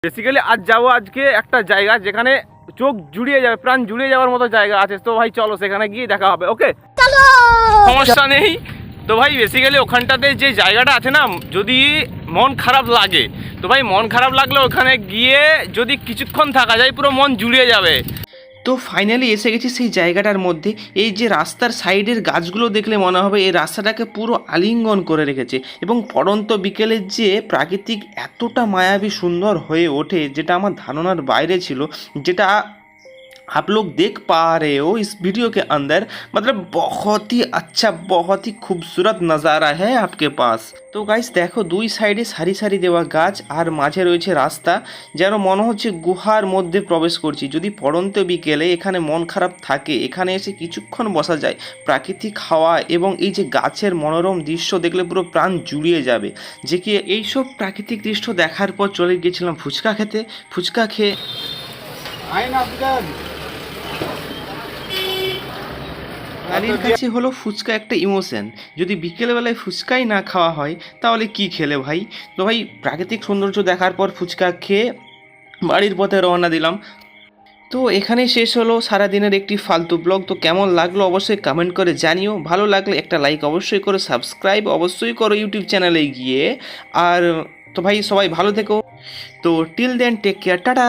Basically আজ যাবো আজকে একটা জায়গা যেখানে চোখ জুড়িয়ে যাবে, প্রাণ জুড়িয়ে যাওয়ার মতো জায়গা আছে। তো ভাই চলো সেখানে গিয়ে দেখা হবে। ওকে চলো, সমস্যা নেই। তো ভাই বেসিক্যালি ওখানটাতে যে জায়গাটা আছে না, যদি মন খারাপ লাগে তো ভাই মন খারাপ লাগলে ওখানে গিয়ে যদি কিছুক্ষণ থাকা যায় পুরো মন জুড়িয়ে যাবে। তো ফাইনালি এসে গেছি সেই জায়গাটার মধ্যে। এই যে রাস্তার সাইডের গাছগুলো দেখলে মনে হবে এই রাস্তাটাকে পুরো আলিঙ্গন করে রেখেছে, এবং পড়ন্ত বিকেলের যে প্রাকৃতিক এতটা মায়াবী সুন্দর হয়ে ওঠে যেটা আমার ধারণার বাইরে ছিল, যেটা आप लोग देख पा रहे हो इस वीडियो के अंदर। मतलब बहुत ही अच्छा, बहुत ही खूबसूरत नज़ारा है आपके पास। তো গাইস দেখো দুই সাইডে সারি সারি দেওয়া গাছ আর মাঝে রয়েছে রাস্তা, যেন মনে হচ্ছে গুহার মধ্যে প্রবেশ করছি। যদি পড়ন্ত বিকেলে এখানে মন খারাপ থাকে, এখানে এসে কিছুক্ষণ বসা যায়, প্রাকৃতিক হাওয়া এবং এই যে গাছের মনোরম দৃশ্য দেখলে পুরো প্রাণ জুড়িয়ে যাবে। যে কি এইসব প্রাকৃতিক দৃশ্য দেখার পর চলে গিয়েছিলাম ফুচকা খেতে। ফুচকা খেয়ে আলীর কাছে হলো ফুচকা একটা ইমোশন। যদি বিকেলবেলায় ফুচকাই না খাওয়া হয় তাহলে কি খেলে ভাই? তো ভাই প্রাকৃতিক সৌন্দর্য দেখার পর ফুচকা খেয়ে বাড়ির পথে রওনা দিলাম। তো এখানেই শেষ হলো সারাদিনের একটি ফালতু ব্লগ। তো কেমন লাগলো অবশ্যই কমেন্ট করে জানিও। ভালো লাগলে একটা লাইক অবশ্যই করো, সাবস্ক্রাইব অবশ্যই করো ইউটিউব চ্যানেলে গিয়ে। আর তো ভাই সবাই ভালো থেকো। তো till then take care, tata.